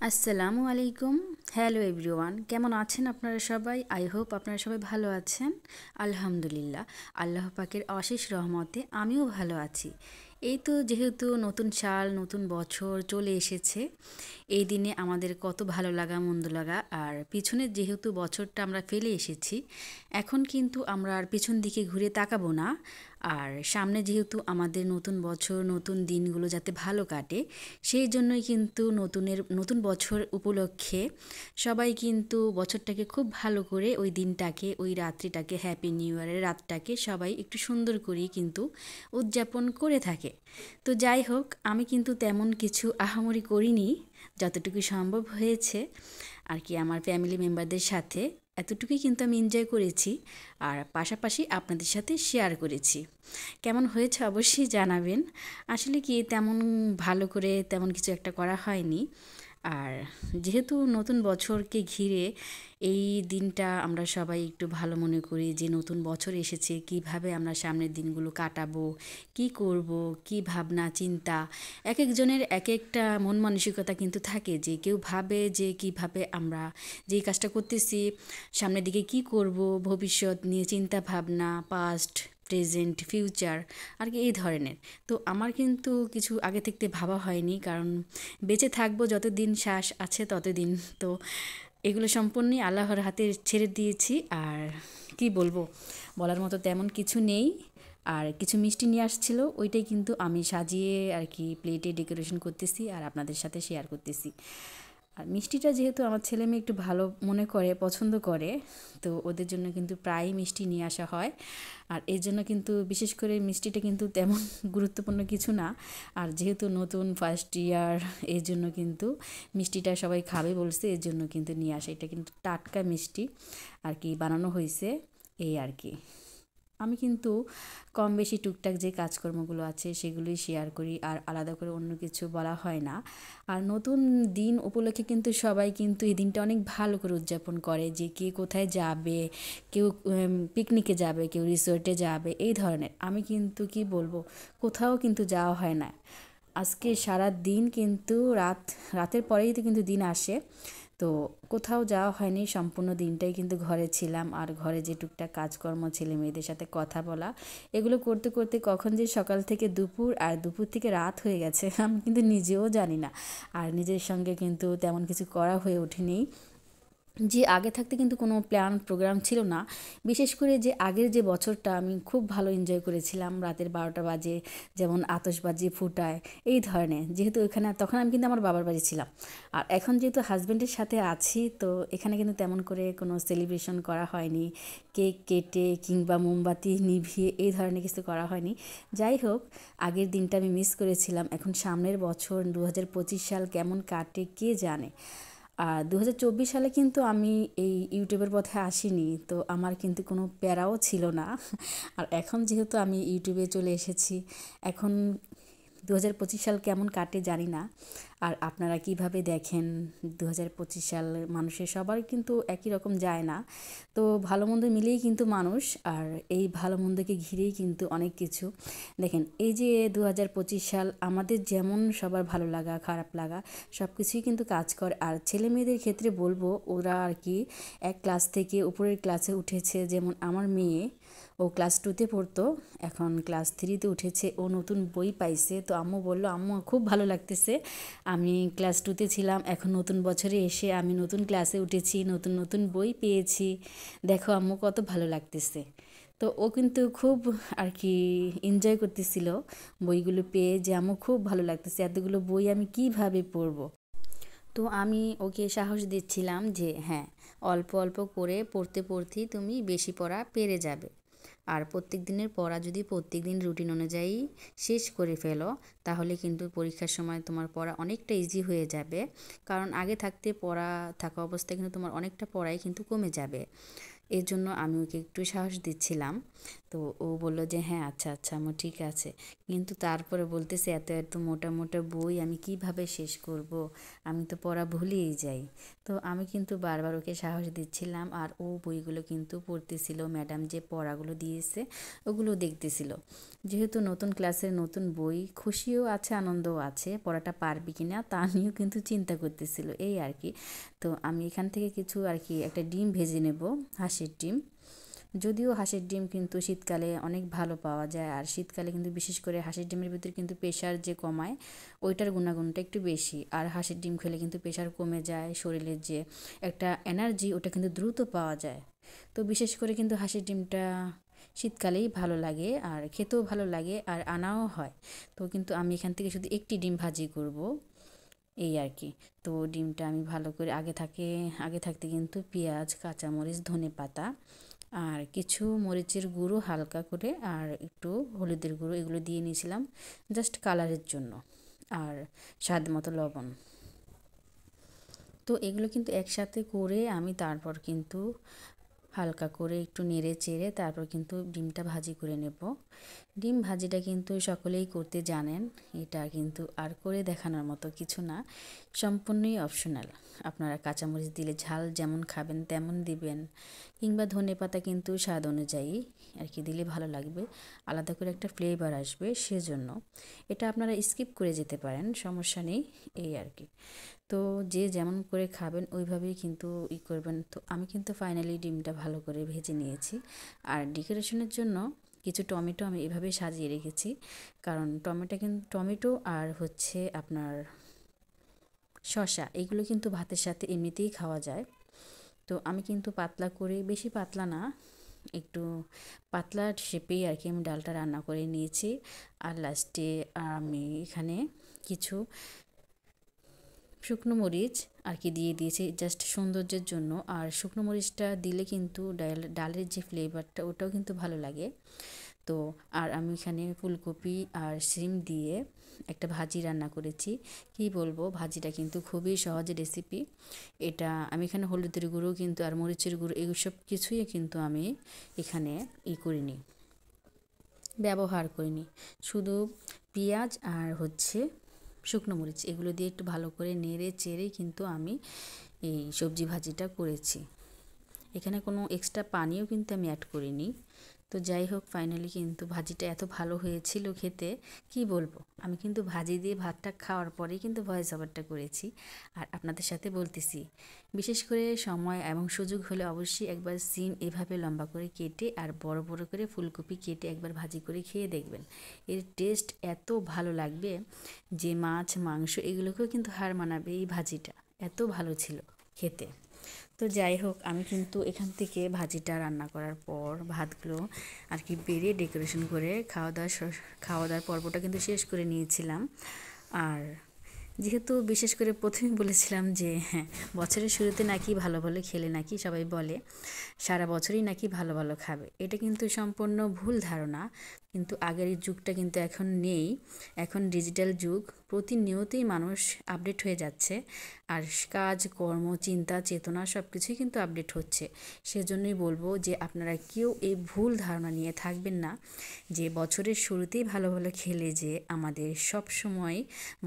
আসসালামু আলাইকুম। Hello everyone, কেমন আছেন আপনারা সবাই? আই হোপ আপনারা সবাই ভালো আছেন। আলহামদুলিল্লাহ, আল্লাহ পাকের অশেষ রহমতে আমিও ভালো আছি। এই তো যেহেতু নতুন সাল, নতুন বছর চলে এসেছে, এই দিনে আমাদের কত ভালো লাগা মন্দ লাগা। আর পিছনের যেহেতু বছরটা আমরা ফেলে এসেছি, এখন কিন্তু আমরা আর পিছন দিকে ঘুরে তাকাবো না। আর সামনে যেহেতু আমাদের নতুন বছর, নতুন দিনগুলো যাতে ভালো কাটে, সেই জন্যই কিন্তু নতুন বছর উপলক্ষে সবাই কিন্তু বছরটাকে খুব ভালো করে ওই দিনটাকে, ওই রাত্রিটাকে, হ্যাপি নিউ ইয়ারের রাতটাকে সবাই একটু সুন্দর করেই কিন্তু উদযাপন করে থাকে। তো যাই হোক, আমি কিন্তু তেমন কিছু আহামরি করিনি, যতটুকু সম্ভব হয়েছে আর কি আমার ফ্যামিলি মেম্বারদের সাথে এতটুকুই কিন্তু আমি এনজয় করেছি। আর পাশাপাশি আপনাদের সাথে শেয়ার করেছি। কেমন হয়েছে অবশ্যই জানাবেন। আসলে কি তেমন ভালো করে তেমন কিছু একটা করা হয়নি। আর যেহেতু নতুন বছরকে ঘিরে এই দিনটা আমরা সবাই একটু ভালো মনে করি যে নতুন বছর এসেছে, কিভাবে আমরা সামনের দিনগুলো কাটাবো, কি করব, কি ভাবনা চিন্তা, এক একজনের এক একটা মন মানসিকতা কিন্তু থাকে, যে কেউ ভাবে যে কিভাবে আমরা যেই কাজটা করতেছি সামনের দিকে কি করব, ভবিষ্যৎ নিয়ে চিন্তা ভাবনা, পাস্ট, প্রেজেন্ট, ফিউচার আর কি এই ধরনের। তো আমার কিন্তু কিছু আগে থাকতে ভাবা হয়নি, কারণ বেঁচে থাকবো যতদিন শ্বাস আছে ততদিন। তো এগুলো সম্পূর্ণই আল্লাহর হাতে ছেড়ে দিয়েছি। আর কি বলবো, বলার মতো তেমন কিছু নেই। আর কিছু মিষ্টি নিয়ে আসছিল, ওইটাই কিন্তু আমি সাজিয়ে আর কি প্লেটে ডেকোরেশন করতেছি আর আপনাদের সাথে শেয়ার করতেছি। আর মিষ্টিটা যেহেতু আমার ছেলে মেয়ে একটু ভালো মনে করে, পছন্দ করে, তো ওদের জন্য কিন্তু প্রায়ই মিষ্টি নিয়ে আসা হয়। আর এর জন্য কিন্তু বিশেষ করে মিষ্টিটা কিন্তু তেমন গুরুত্বপূর্ণ কিছু না। আর যেহেতু নতুন ফার্স্ট ইয়ার, এর জন্য কিন্তু মিষ্টিটা সবাই খাবে বলছে, এর জন্য কিন্তু নিয়ে আসা। এটা কিন্তু টাটকা মিষ্টি আর কি বানানো হয়েছে, এই আর কি। আমি কিন্তু কম বেশি টুকটাক যে কাজকর্মগুলো আছে সেগুলোই শেয়ার করি, আর আলাদা করে অন্য কিছু বলা হয় না। আর নতুন দিন উপলক্ষে কিন্তু সবাই কিন্তু এই দিনটা অনেক ভালো করে উদযাপন করে, যে কে কোথায় যাবে, কেউ পিকনিকে যাবে, কেউ রিসোর্টে যাবে, এই ধরনের। আমি কিন্তু কি বলবো, কোথাও কিন্তু যাওয়া হয় না। আজকে সারা দিন কিন্তু রাতের পরেই তো কিন্তু দিন আসে। তো কোথাও যাওয়া হয়নি, সম্পূর্ণ দিনটাই কিন্তু ঘরে ছিলাম। আর ঘরে যে টুকটাক কাজকর্ম, ছেলে মেয়েদের সাথে কথা বলা, এগুলো করতে করতে কখন যে সকাল থেকে দুপুর আর দুপুর থেকে রাত হয়ে গেছে আমি কিন্তু নিজেও জানি না। আর নিজের সঙ্গে কিন্তু তেমন কিছু করা হয়ে ওঠেনি। যে আগে থাকতে কিন্তু কোনো প্ল্যান প্রোগ্রাম ছিল না। বিশেষ করে যে আগের যে বছরটা আমি খুব ভালো এনজয় করেছিলাম, রাতের 12টা বাজে যেমন আতশবাজি ফুটায়, এই ধরনের। যেহেতু এখানে তখন আমি কিন্তু আমার বাবার বাড়ি ছিলাম। আর এখন যেহেতু হাজব্যান্ডের সাথে আছি, তো এখানে কিন্তু তেমন করে কোনো সেলিব্রেশন করা হয়নি, কেক কেটে কিংবা মোমবাতি নিভিয়ে এই ধরনের কিছু করা হয়নি। যাই হোক, আগের দিনটা আমি মিস করেছিলাম। এখন সামনের বছর 2025 সাল কেমন কাটে কে জানে। আর 2024 সালে কিন্তু আমি এই ইউটিউবের পথে আসিনি, তো আমার কিন্তু কোনো প্যারাও ছিল না। আর এখন যেহেতু আমি ইউটিউবে চলে এসেছি, এখন 2025 সাল কেমন কাটে জানি না। আর আপনারা কিভাবে দেখেন 2025 সাল? মানুষের সবার কিন্তু একই রকম যায় না। তো ভালো মন্দ মিলিয়েই কিন্তু মানুষ, আর এই ভালো মন্দকে ঘিরেই কিন্তু অনেক কিছু। দেখেন, এই যে 2025 সাল আমাদের যেমন সবার ভালো লাগা খারাপ লাগা সব কিছুই কিন্তু কাজ করে। আর ছেলে মেয়েদের ক্ষেত্রে বলবো, ওরা আর কি এক ক্লাস থেকে উপরের ক্লাসে উঠেছে। যেমন আমার মেয়ে, ও ক্লাস 2তে পড়তো, এখন ক্লাস 3তে উঠেছে। ও নতুন বই পাইছে, তো আম্মু বলল, আম্মু খুব ভালো লাগতেছে, আমি ক্লাস 2তে ছিলাম, এখন নতুন বছরে এসে আমি নতুন ক্লাসে উঠেছি, নতুন নতুন বই পেয়েছি, দেখো আম্মু কত ভালো লাগতেছে। তো ও কিন্তু খুব আর কি এনজয় করতেছিল বইগুলো পেয়ে, যে আম্মু খুব ভালো লাগতেছে, এতগুলো বই আমি কিভাবে পড়বো। তো আমি ওকে সাহস দিচ্ছিলাম যে হ্যাঁ, অল্প অল্প করে পড়তে পড়তেই তুমি বেশি পড়া পেরে যাবে। আর প্রত্যেক দিনের পড়া যদি প্রত্যেক দিন রুটিন অনুযায়ী শেষ করে ফেলো, তাহলে কিন্তু পরীক্ষার সময় তোমার পড়া অনেকটা ইজি হয়ে যাবে। কারণ আগে থাকতে পড়া থাকা অবস্থায় কিন্তু তোমার অনেকটা পড়াই কিন্তু কমে যাবে। এর জন্য আমি ওকে একটু সাহস দিচ্ছিলাম। তো ও বলল যে হ্যাঁ আচ্ছা আচ্ছা আম্মু ঠিক আছে। কিন্তু তারপরে বলতেছে এত এত মোটা মোটা বই আমি কিভাবে শেষ করব, আমি তো পড়া ভুলেই যাই। তো আমি কিন্তু বারবার ওকে সাহস দিচ্ছিলাম আর ও বইগুলো কিন্তু পড়তেছিল, ম্যাডাম যে পড়াগুলো দিয়েছে ওগুলো দেখতেছিল। যেহেতু নতুন ক্লাসের নতুন বই, খুশিও আছে আনন্দও আছে, পড়াটা পারবি কি না তা নিয়েও কিন্তু চিন্তা করতেছিল এই আর কি। তো আমি এখান থেকে কিছু আর কি একটা ডিম ভেজে নেব, হাঁসের ডিম। যদিও হাঁসের ডিম কিন্তু শীতকালে অনেক ভালো পাওয়া যায়, আর শীতকালে কিন্তু বিশেষ করে হাঁসের ডিমের ভিতরে কিন্তু প্রেশার যে কমায় ওইটার গুণাগুণটা একটু বেশি। আর হাঁসের ডিম খেলে কিন্তু প্রেশার কমে যায়, শরীরের যে একটা এনার্জি ওটা কিন্তু দ্রুত পাওয়া যায়। তো বিশেষ করে কিন্তু হাঁসের ডিমটা শীতকালেই ভালো লাগে আর খেতেও ভালো লাগে আর আনাও হয়। তো কিন্তু আমি এখান থেকে শুধু একটি ডিম ভাজি করব এই আর কি। তো ডিমটা আমি ভালো করে আগে থাকতে কিন্তু পেঁয়াজ, কাঁচামরিচ, ধনেপাতা আর কিছু মরিচের গুঁড়ো হালকা করে আর একটু হলুদের গুঁড়ো এগুলো দিয়ে নিয়েছিলাম জাস্ট কালারের জন্য, আর স্বাদ মতো লবণ। তো এগুলো কিন্তু একসাথে করে আমি তারপর কিন্তু হালকা করে একটু নেড়ে চেড়ে তারপর কিন্তু ডিমটা ভাজি করে নেব। ডিম ভাজিটা কিন্তু সকলেই করতে জানেন, এটা কিন্তু আর করে দেখানোর মতো কিছু না, সম্পূর্ণই অপশনাল। আপনারা কাঁচামরিচ দিলে ঝাল যেমন খাবেন তেমন দিবেন, কিংবা ধনেপাতা কিন্তু স্বাদ অনুযায়ী আর কি দিলে ভালো লাগবে, আলাদা করে একটা ফ্লেভার আসবে, সেজন্য এটা আপনারা স্কিপ করে যেতে পারেন, সমস্যা নেই এই আর কি। তো যে যেমন করে খাবেন ওইভাবেই কিন্তু করবেন। তো আমি কিন্তু ফাইনালি ডিমটা ভালো করে ভেজে নিয়েছি। আর ডেকোরেশনের জন্য কিছু টমেটো আমি এভাবে সাজিয়ে রেখেছি, কারণ টমেটো আর হচ্ছে আপনার শসা এগুলো কিন্তু ভাতের সাথে এমনিতেই খাওয়া যায়। তো আমি কিন্তু পাতলা করে, বেশি পাতলা না, একটু পাতলা শেপেই আর কি আমি ডালটা রান্না করে নিয়েছি। আর লাস্টে আমি এখানে কিছু শুকনো মরিচ আর কি দিয়ে দিয়েছি জাস্ট সৌন্দর্যের জন্য। আর শুকনো মরিচটা দিলে কিন্তু ডালের যে ফ্লেভারটা ওটাও কিন্তু ভালো লাগে। তো আর আমি এখানে ফুলকপি আর শিম দিয়ে একটা ভাজি রান্না করেছি। কি বলবো, ভাজিটা কিন্তু খুবই সহজ রেসিপি। এটা আমি এখানে হলুদের গুঁড়ো কিন্তু আর মরিচের গুঁড়ো এইসব কিছুই কিন্তু আমি এখানে করিনি, ব্যবহার করিনি। শুধু পেঁয়াজ আর হচ্ছে শুকনো মরিচ এগুলো দিয়ে একটু ভালো করে নেড়ে চেড়ে কিন্তু আমি এই সবজি ভাজিটা করেছি। এখানে কোনো এক্সট্রা পানিও কিন্তু আমি অ্যাড করিনি। তো যাই হোক, ফাইনালি কিন্তু ভাজিটা এত ভালো হয়েছিল খেতে, কি বলবো। আমি কিন্তু ভাজি দিয়ে ভাতটা খাওয়ার পরেই কিন্তু ভয়েস ওভারটা করেছি আর আপনাদের সাথে বলতেছি। বিশেষ করে সময় এবং সুযোগ হলে অবশ্যই একবার সিম এভাবে লম্বা করে কেটে আর বড় বড় করে ফুলকপি কেটে একবার ভাজি করে খেয়ে দেখবেন, এর টেস্ট এত ভালো লাগবে যে মাছ মাংস এগুলোকেও কিন্তু হার মানাবে এই ভাজিটা, এত ভালো ছিল খেতে। তো যাই হোক, আমি কিন্তু এখান থেকে ভাজিটা রান্না করার পর ভাতগুলো আর কি বেড়ে ডেকোরেশন করে খাওয়া দাওয়ার পর্বটা কিন্তু শেষ করে নিয়েছিলাম। আর যেহেতু বিশেষ করে প্রথমেই বলেছিলাম যে হ্যাঁ, বছরের শুরুতে নাকি ভালো ভালো খেলে নাকি সবাই বলে সারা বছরই নাকি ভালো ভালো খাবে, এটা কিন্তু সম্পূর্ণ ভুল ধারণা। কিন্তু আগের এই যুগটা কিন্তু এখন নেই, এখন ডিজিটাল যুগ, প্রতিনিয়তই মানুষ আপডেট হয়ে যাচ্ছে। আর কাজ কর্ম চিন্তা চেতনা সব কিছুই কিন্তু আপডেট হচ্ছে। সেজন্যই বলবো যে আপনারা কেউ এই ভুল ধারণা নিয়ে থাকবেন না যে বছরের শুরুতেই ভালো ভালো খেলে যে আমাদের সব সময়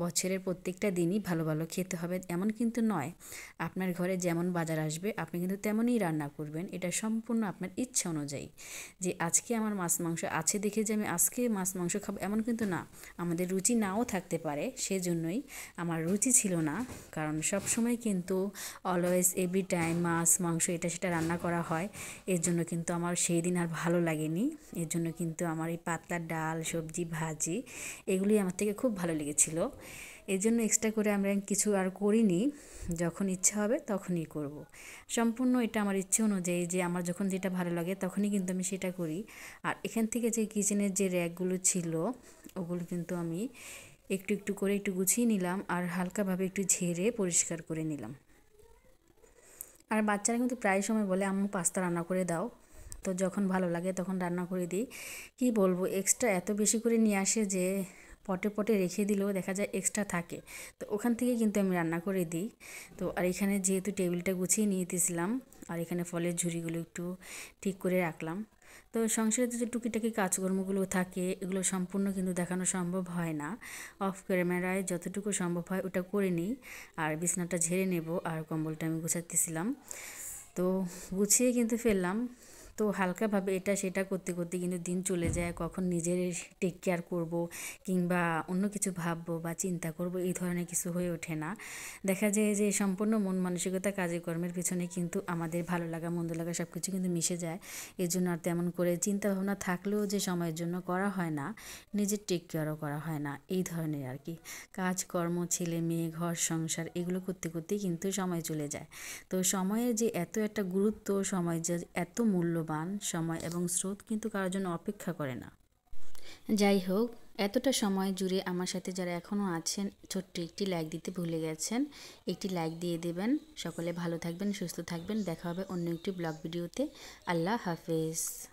বছরের প্রত্যেকটা দিনই ভালো ভালো খেতে হবে, এমন কিন্তু নয়। আপনার ঘরে যেমন বাজার আসবে আপনি কিন্তু তেমনই রান্না করবেন, এটা সম্পূর্ণ আপনার ইচ্ছা অনুযায়ী। যে আজকে আমার মাছ মাংস আছে দেখে যে আমি আজকে মাছ মাংস খাবো এমন কিন্তু না, আমাদের রুচি নাও থাকতে পারে। সেজন্যই আমার রুচি ছিল না, কারণ সব সময় কিন্তু অলওয়েজ এভরি টাইম মাছ মাংস এটা সেটা রান্না করা হয়। এর জন্য কিন্তু আমার সেই দিন আর ভালো লাগেনি। এর জন্য কিন্তু আমার এই পাতলা ডাল সবজি ভাজি এগুলি আমার থেকে খুব ভালো লেগেছিল। এর জন্য এক্সট্রা করে আমরা কিছু আর করিনি, যখন ইচ্ছা হবে তখনই করব। সম্পূর্ণ এটা আমার ইচ্ছে অনুযায়ী, যে আমার যখন যেটা ভালো লাগে তখনই কিন্তু আমি সেটা করি। আর এখান থেকে যে কিচেনের যে র্যাকগুলো ছিল ওগুলো কিন্তু আমি একটু একটু করে একটু গুছিয়ে নিলাম আর হালকাভাবে একটু ঝেড়ে পরিষ্কার করে নিলাম। আর বাচ্চারা কিন্তু প্রায় সময় বলে আম্মু পাস্তা রান্না করে দাও, তো যখন ভালো লাগে তখন রান্না করে দিই। কি বলবো, এক্সট্রা এত বেশি করে নিয়ে আসে যে পটে পটে রেখে দিলেও দেখা যায় এক্সট্রা থাকে, তো ওখান থেকে কিন্তু আমি রান্না করে দিই। তো আর এখানে যেহেতু টেবিলটা গুছিয়ে নিয়ে দিয়েছিলাম আর এখানে ফলের ঝুড়িগুলো একটু ঠিক করে রাখলাম। তো সংসারে যে টুকিটাকি কাজকর্মগুলো থাকে এগুলো সম্পূর্ণ কিন্তু দেখানো সম্ভব হয় না। অফ ক্যামেরায় যতটুকু সম্ভব হয় ওটা করে নিই। আর বিছানাটা ঝেড়ে নেব, আর কম্বলটা আমি গুছাতেছিলাম। তো গুছিয়ে কিন্তু ফেললাম। তো হালকাভাবে এটা সেটা করতে করতে কিন্তু দিন চলে যায়। কখন নিজের টেক কেয়ার করব কিংবা অন্য কিছু ভাববো বা চিন্তা করব, এই ধরনের কিছু হয়ে ওঠে না। দেখা যায় যে সম্পূর্ণ মন মানসিকতা কাজে কর্মের পিছনে কিন্তু আমাদের ভালো লাগা মন্দ লাগা সব কিছু কিন্তু মিশে যায়। এর জন্য আর তেমন করে চিন্তা ভাবনা থাকলেও যে সময়ের জন্য করা হয় না, নিজের টেক কেয়ারও করা হয় না, এই ধরনের আর কি। কাজকর্ম, ছেলে মেয়ে, ঘর সংসার এগুলো করতে করতেই কিন্তু সময় চলে যায়। তো সময়ের যে এত একটা গুরুত্ব, সময় যে এত মূল্যবান, সময় এবং স্রোত কিন্তু কারোর জন্য অপেক্ষা করে না। যাই হোক, এতটা সময় জুড়ে আমার সাথে যারা এখনও আছেন, ছোট্ট একটি লাইক দিতে ভুলে গেছেন, একটি লাইক দিয়ে দেবেন। সকলে ভালো থাকবেন, সুস্থ থাকবেন। দেখা হবে অন্য একটি ব্লগ ভিডিওতে। আল্লাহ হাফেজ।